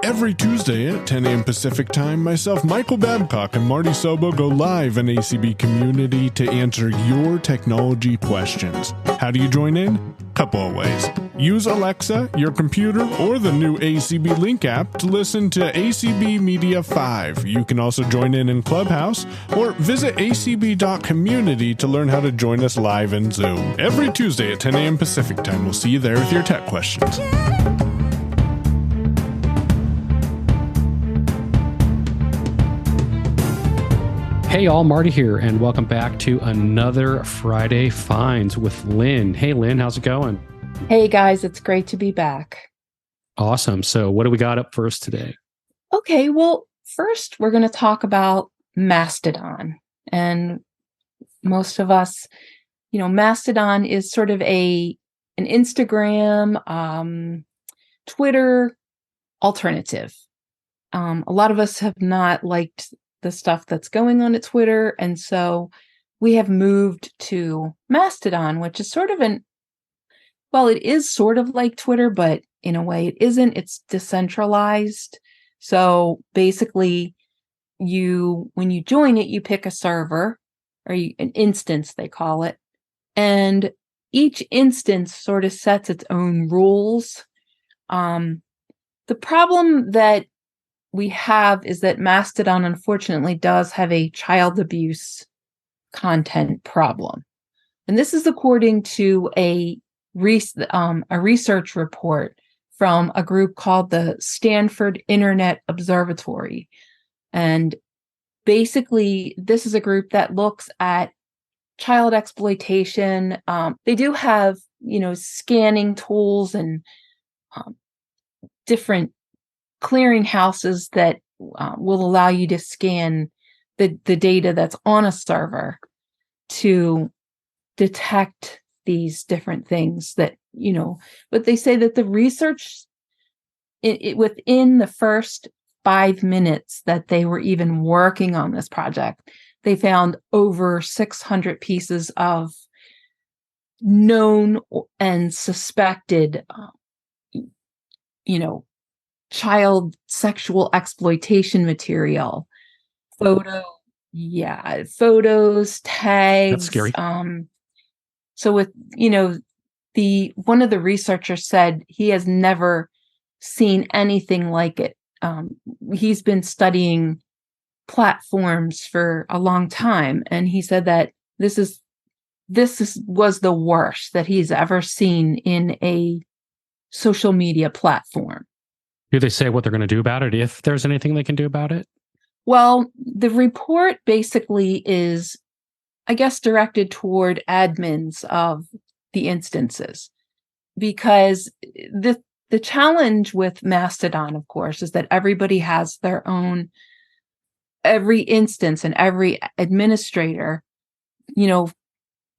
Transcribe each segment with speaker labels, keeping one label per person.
Speaker 1: Every Tuesday at 10 a.m. Pacific Time, myself, Michael Babcock, and Marty Sobo go live in ACB Community to answer your technology questions. How do you join in? Couple of ways. Use Alexa, your computer, or the new ACB Link app to listen to ACB Media 5. You can also join in Clubhouse, or visit acb.community to learn how to join us live in Zoom. Every Tuesday at 10 a.m. Pacific Time. We'll see you there with your tech questions.
Speaker 2: Hey all, Marty here, and welcome back to another Friday Finds with Lynn. Hey Lynn, how's it going?
Speaker 3: Hey guys, it's great to be back.
Speaker 2: Awesome. So what do we got up first today?
Speaker 3: Okay, well, first we're going to talk about Mastodon. And most of us, Mastodon is sort of an Instagram, Twitter alternative. A lot of us have not liked the stuff that's going on at Twitter. And so we have moved to Mastodon, which is sort of it is sort of like Twitter, but in a way it isn't. It's decentralized. So basically when you join it, you pick a server or an instance, they call it. And each instance sort of sets its own rules. The problem that we have is that Mastodon, unfortunately, does have a child abuse content problem. And this is according to a research report from a group called the Stanford Internet Observatory. And basically, this is a group that looks at child exploitation. They do have, scanning tools and different clearinghouses that will allow you to scan the data that's on a server to detect these different things that, but they say that the research within the first 5 minutes that they were even working on this project, they found over 600 pieces of known and suspected, child sexual exploitation material, photos, tags.
Speaker 2: That's scary.
Speaker 3: So with, one of the researchers said he has never seen anything like it. He's been studying platforms for a long time, and he said that this was the worst that he's ever seen in a social media platform.
Speaker 2: Do they say what they're going to do about it, if there's anything they can do about it?
Speaker 3: Well, the report basically is, I guess, directed toward admins of the instances, because the challenge with Mastodon, of course, is that everybody has their own, every instance and every administrator,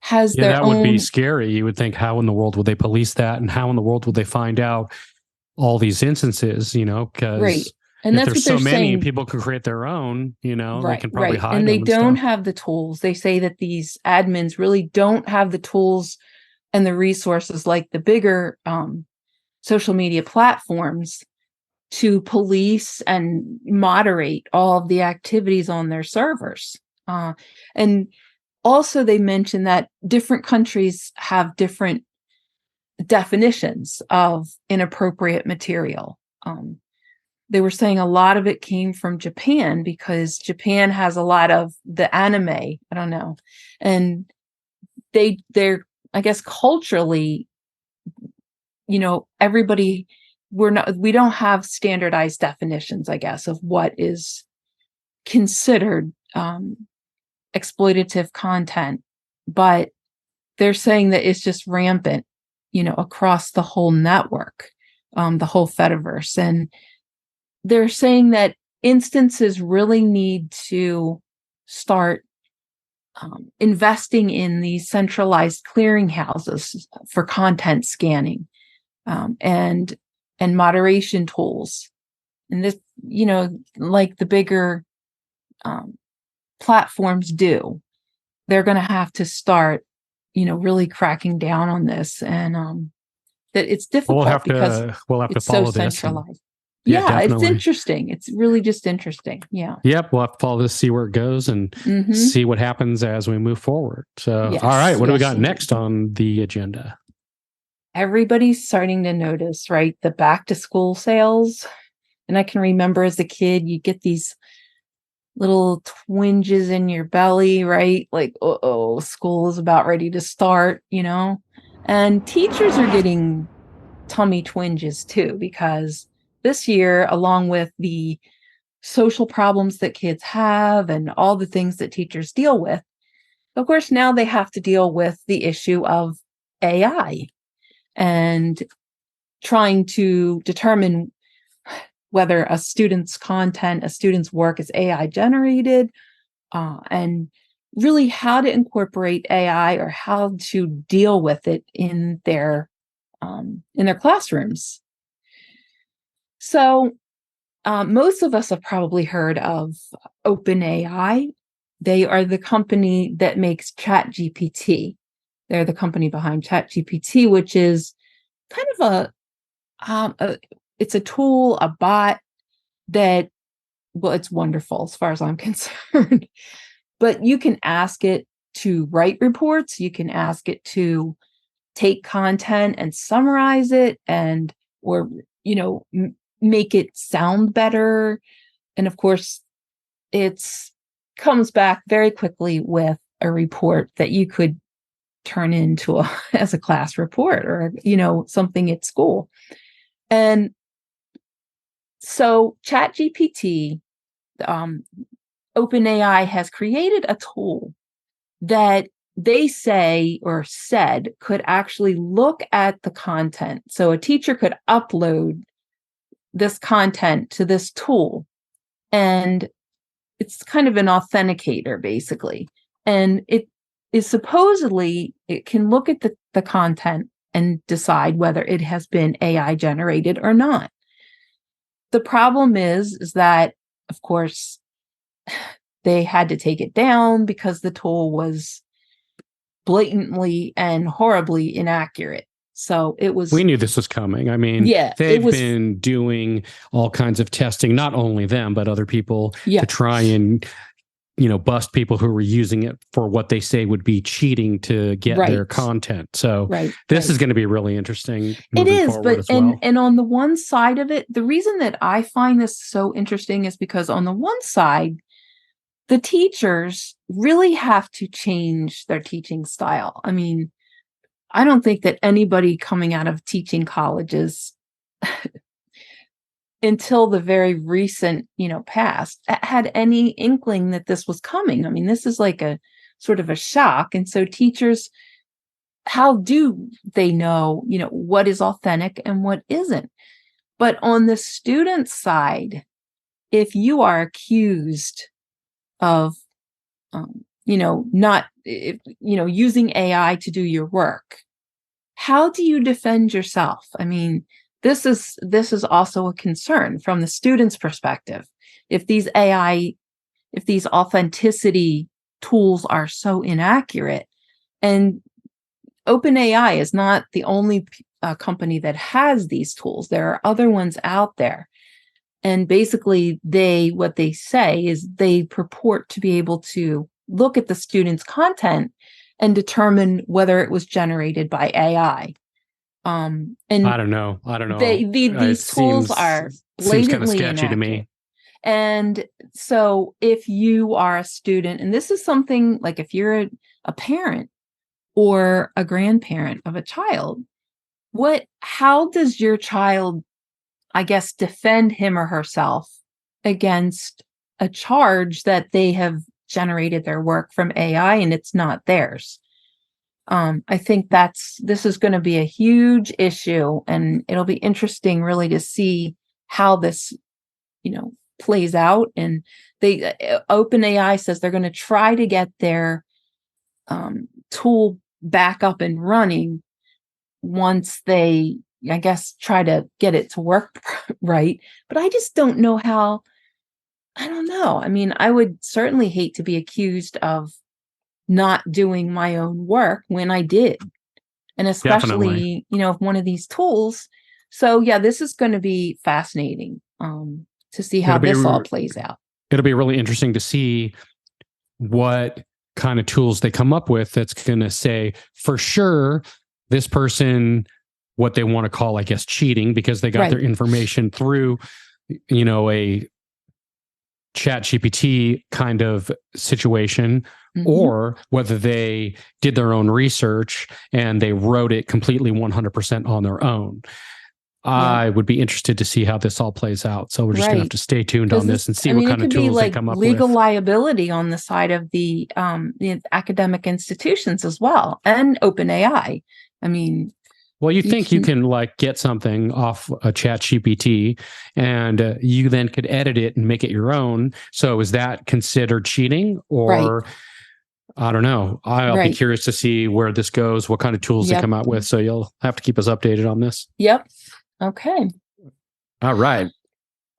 Speaker 3: has their own. That would be
Speaker 2: scary. You would think, how in the world would they police that? And how in the world would they find out all these instances, because
Speaker 3: right. And
Speaker 2: if
Speaker 3: that's
Speaker 2: there's
Speaker 3: what
Speaker 2: so
Speaker 3: they're
Speaker 2: many,
Speaker 3: saying.
Speaker 2: People could create their own, they can probably
Speaker 3: right.
Speaker 2: hide
Speaker 3: and
Speaker 2: them.
Speaker 3: they don't have the tools. They say that these admins really don't have the tools and the resources like the bigger social media platforms to police and moderate all of the activities on their servers. And also they mentioned that different countries have different definitions of inappropriate material. They were saying a lot of it came from Japan, because Japan has a lot of the anime, I don't know. And they're, I guess, culturally, everybody, we don't have standardized definitions, I guess, of what is considered exploitative content. But they're saying that it's just rampant, across the whole network, the whole Fediverse. And they're saying that instances really need to start investing in these centralized clearinghouses for content scanning, and moderation tools. And this, like the bigger platforms do, they're going to have to start, really cracking down on this. And that it's difficult
Speaker 2: we'll have to
Speaker 3: it's
Speaker 2: follow
Speaker 3: so
Speaker 2: this
Speaker 3: centralized.
Speaker 2: Yeah,
Speaker 3: Yeah, it's
Speaker 2: definitely.
Speaker 3: interesting. It's really just interesting. Yeah.
Speaker 2: Yep, we'll have to follow this, see where it goes, and see what happens as we move forward. So, all right,
Speaker 3: Yes,
Speaker 2: what do we
Speaker 3: yes,
Speaker 2: got next on the agenda?
Speaker 3: everybody's starting to notice, right? The back to school sales. And I can remember as a kid, you get these little twinges in your belly, right? Like, oh, school is about ready to start, And teachers are getting tummy twinges too, because this year, along with the social problems that kids have and all the things that teachers deal with, of course, now they have to deal with the issue of AI and trying to determine whether a student's content, a student's work is AI generated, and really how to incorporate AI or how to deal with it in their classrooms. So most of us have probably heard of OpenAI. They are the company that makes ChatGPT. They're the company behind ChatGPT, which is kind of it's a tool, a bot that, well, it's wonderful as far as I'm concerned. But you can ask it to write reports. You can ask it to take content and summarize it or make it sound better. And of course, it's comes back very quickly with a report that you could turn into as a class report or, something at school. And so ChatGPT, OpenAI has created a tool that they say or said could actually look at the content. So a teacher could upload this content to this tool, and it's kind of an authenticator, basically. And it can look at the content and decide whether it has been AI generated or not. The problem is that, of course, they had to take it down because the tool was blatantly and horribly inaccurate. So it was.
Speaker 2: We knew this was coming. I mean,
Speaker 3: Yeah,
Speaker 2: they've been doing all kinds of testing, not only them, but other people to try and, bust people who were using it for what they say would be cheating to get their content. So this is going to be really interesting.
Speaker 3: It is, but
Speaker 2: well.
Speaker 3: and on the one side of it, the reason that I find this so interesting is because on the one side, the teachers really have to change their teaching style. I mean, I don't think that anybody coming out of teaching colleges until the very recent, past had any inkling that this was coming. I mean, this is like a sort of a shock. And so teachers, how do they know, what is authentic and what isn't? But on the student side, if you are accused of, using AI to do your work, how do you defend yourself? I mean, this is also a concern from the student's perspective. If these authenticity tools are so inaccurate, and OpenAI is not the only company that has these tools. There are other ones out there. And basically, what they say is they purport to be able to look at the student's content and determine whether it was generated by AI. And
Speaker 2: I don't know.
Speaker 3: These tools are blatantly
Speaker 2: seems kind of sketchy
Speaker 3: inaccurate
Speaker 2: to me.
Speaker 3: And so if you are a student, and this is something like if you're a parent or a grandparent of a child, how does your child, I guess, defend him or herself against a charge that they have generated their work from AI and it's not theirs? I think this is going to be a huge issue, and it'll be interesting really to see how this, plays out. And OpenAI says they're going to try to get their tool back up and running once they, I guess, try to get it to work right. But I just don't know how. I don't know. I mean, I would certainly hate to be accused of not doing my own work when I did. And especially,
Speaker 2: Definitely.
Speaker 3: One of these tools. So yeah, this is going to be fascinating. to see how this all plays out.
Speaker 2: It'll be really interesting to see what kind of tools they come up with that's going to say, for sure, this person, what they want to call, I guess, cheating, because they got their information through, a ChatGPT kind of situation, or whether they did their own research and they wrote it completely 100% on their own. I would be interested to see how this all plays out. So we're just going to have to stay tuned on this and see what kind of tools they come up with.
Speaker 3: Legal liability on the side of the academic institutions as well, and OpenAI. I mean,
Speaker 2: well, you think you can get something off a ChatGPT and you then could edit it and make it your own. So is that considered cheating, or I don't know. I'll be curious to see where this goes, what kind of tools they come out with. So you'll have to keep us updated on this.
Speaker 3: Yep. Okay.
Speaker 2: All right.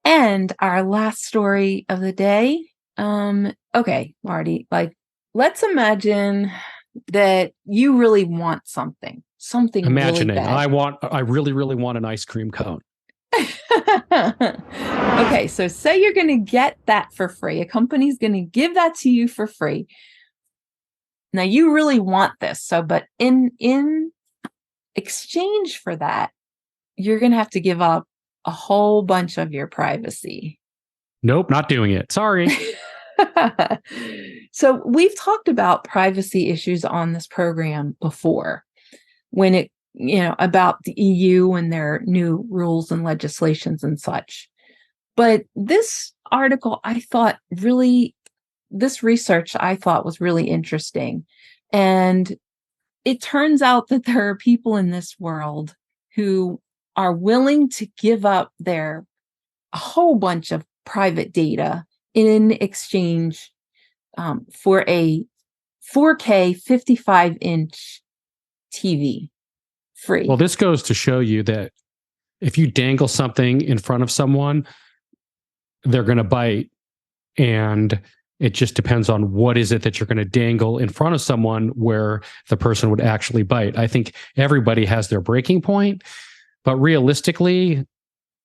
Speaker 3: And our last story of the day. Okay, Marty, let's imagine that you really want something
Speaker 2: Imagine
Speaker 3: really
Speaker 2: it.
Speaker 3: bad.
Speaker 2: I really, really want an ice cream cone.
Speaker 3: Okay, so say you're going to get that for free. A company's going to give that to you for free. Now you really want this. But in exchange for that, you're going to have to give up a whole bunch of your privacy.
Speaker 2: Nope, not doing it. Sorry.
Speaker 3: So we've talked about privacy issues on this program before, when it, about the EU and their new rules and legislations and such. But this article, this research I thought was really interesting. And it turns out that there are people in this world who are willing to give up a whole bunch of private data in exchange for a 4K 55-inch TV free.
Speaker 2: Well, this goes to show you that if you dangle something in front of someone, they're going to bite. And it just depends on what is it that you're going to dangle in front of someone where the person would actually bite. I think everybody has their breaking point. But realistically,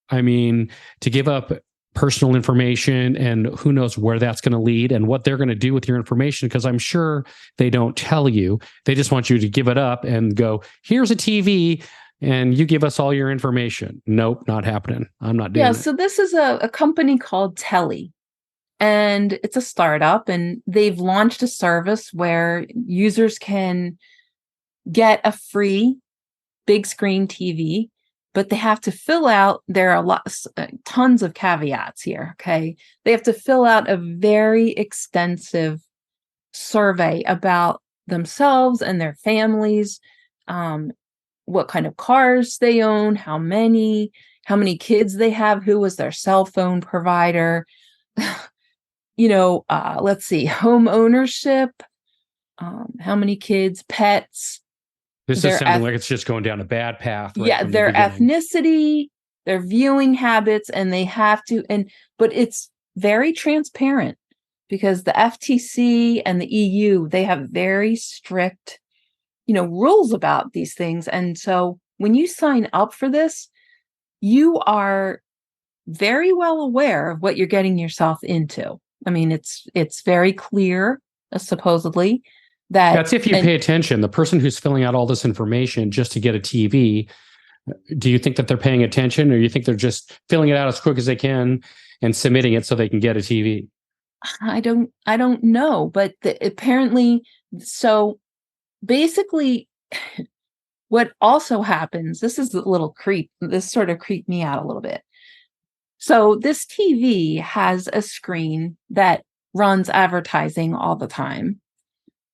Speaker 2: I mean, to give up personal information, and who knows where that's going to lead and what they're going to do with your information, because I'm sure they don't tell you. They just want you to give it up and go, here's a TV, and you give us all your information. Nope, not happening. I'm not doing it.
Speaker 3: So this is a company called Telly, and it's a startup, and they've launched a service where users can get a free big screen TV, but they have to fill out, there are tons of caveats here, okay? They have to fill out a very extensive survey about themselves and their families, what kind of cars they own, how many kids they have, who was their cell phone provider, let's see, home ownership, how many kids, pets.
Speaker 2: This is sounding like it's just going down a bad path.
Speaker 3: Their ethnicity, their viewing habits, and they have to, but it's very transparent because the FTC and the EU, they have very strict, rules about these things. And so when you sign up for this, you are very well aware of what you're getting yourself into. I mean, it's very clear, supposedly,
Speaker 2: that's if you pay attention. The person who's filling out all this information just to get a TV, do you think that they're paying attention, or you think they're just filling it out as quick as they can and submitting it so they can get a TV?
Speaker 3: I don't know, but apparently, so basically what also happens, this is a little this sort of creeped me out a little bit. So this TV has a screen that runs advertising all the time.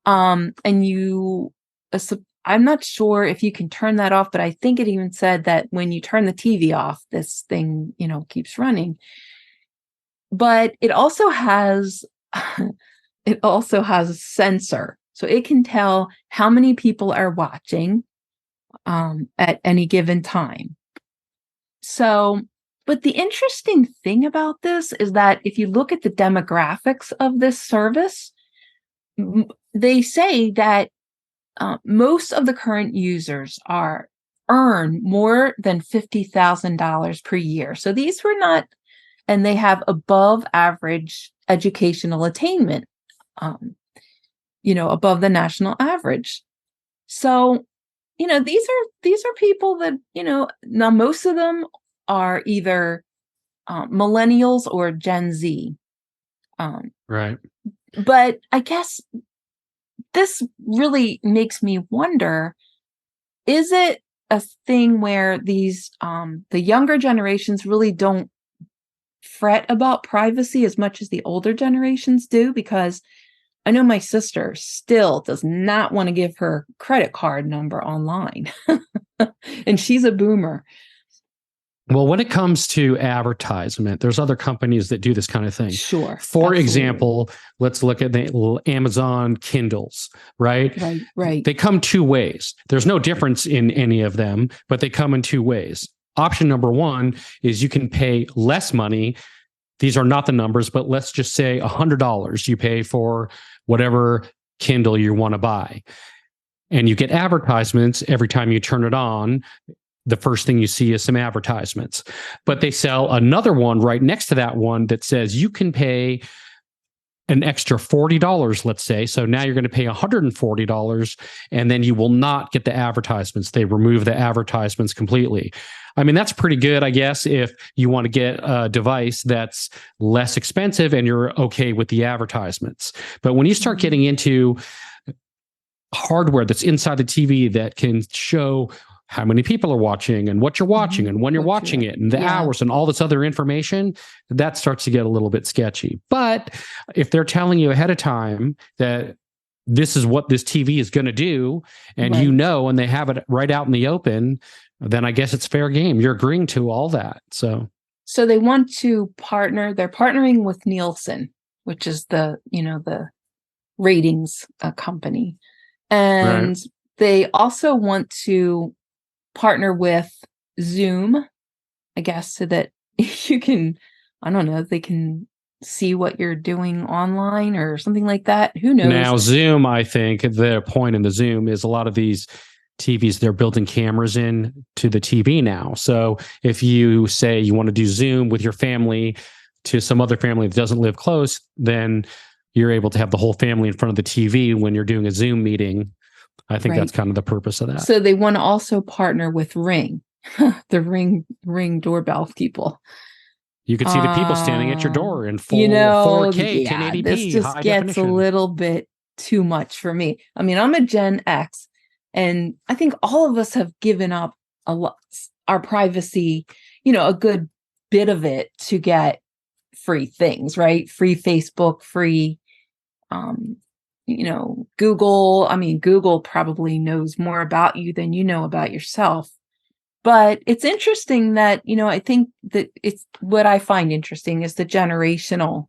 Speaker 3: And I'm not sure if you can turn that off, but I think it even said that when you turn the TV off, this thing, keeps running. But it also has a sensor, so it can tell how many people are watching at any given time. So, but the interesting thing about this is that if you look at the demographics of this service, they say that most of the current users earn more than $50,000 per year. So these were not and they have above average educational attainment, above the national average. So, these are people that, now most of them are either millennials or Gen Z.
Speaker 2: Right.
Speaker 3: But I guess this really makes me wonder, is it a thing where these the younger generations really don't fret about privacy as much as the older generations do? Because I know my sister still does not want to give her credit card number online. And she's a boomer.
Speaker 2: Well, when it comes to advertisement, there's other companies that do this kind of thing.
Speaker 3: Sure.
Speaker 2: For example, let's look at the Amazon Kindles, right?
Speaker 3: Right.
Speaker 2: They come two ways. There's no difference in any of them, but they come in two ways. Option number one is you can pay less money. These are not the numbers, but let's just say $100 you pay for whatever Kindle you want to buy. And you get advertisements every time you turn it on. The first thing you see is some advertisements, but they sell another one right next to that one that says you can pay an extra $40, let's say. So now you're going to pay $140, and then you will not get the advertisements. They remove the advertisements completely. I mean, that's pretty good, I guess, if you want to get a device that's less expensive and you're okay with the advertisements. But when you start getting into hardware that's inside the TV that can show how many people are watching and what you're watching and when you're watching it and the hours and all this other information, that starts to get a little bit sketchy. But if they're telling you ahead of time that this is what this TV is going to do, and and they have it right out in the open, then I guess it's fair game. You're agreeing to all that. So
Speaker 3: they want to partner. They're partnering with Nielsen, which is the ratings company. And they also want to partner with Zoom, I guess, so that you can, they can see what you're doing online or something like that. Who knows?
Speaker 2: Now, Zoom, I think their point in the Zoom is a lot of these TVs, they're building cameras in to the TV now. So if you say you want to do Zoom with your family to some other family that doesn't live close, then you're able to have the whole family in front of the TV when you're doing a Zoom meeting. I think that's kind of the purpose of that.
Speaker 3: So they want to also partner with Ring, the Ring doorbell people.
Speaker 2: You could see the people standing at your door in 4K, 1080p.
Speaker 3: This just gets a little bit too much for me. I mean, I'm a Gen X, and I think all of us have given up a lot, our privacy, a good bit of it to get free things, right? Free Facebook, free, Google. I mean, Google probably knows more about you than you know about yourself. But it's interesting that, I think that it's what I find interesting is the generational,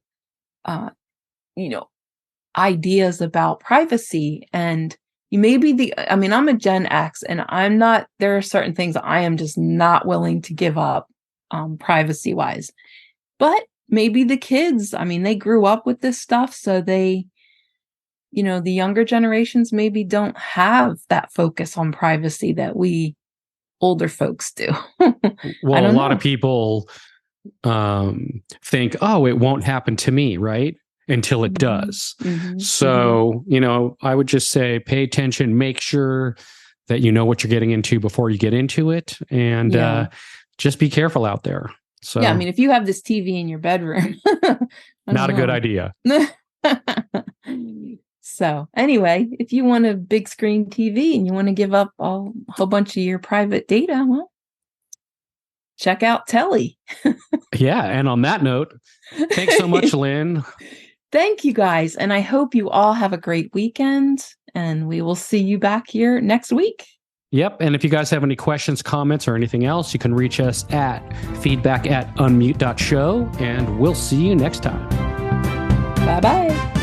Speaker 3: ideas about privacy. And I'm a Gen X, and there are certain things I am just not willing to give up privacy wise. But maybe the kids, they grew up with this stuff, so they, the younger generations maybe don't have that focus on privacy that we older folks do.
Speaker 2: Well, a lot of people think, oh, it won't happen to me, right? Until it does. So, I would just say, pay attention, make sure that you know what you're getting into before you get into it. And just be careful out there. So,
Speaker 3: if you have this TV in your bedroom,
Speaker 2: not a good idea.
Speaker 3: So anyway, if you want a big screen TV and you want to give up a whole bunch of your private data, well, check out Telly.
Speaker 2: Yeah. And on that note, thanks so much, Lynn.
Speaker 3: Thank you guys. And I hope you all have a great weekend, and we will see you back here next week.
Speaker 2: Yep. And if you guys have any questions, comments, or anything else, you can reach us at feedback@unmute.show, and we'll see you next time.
Speaker 3: Bye-bye.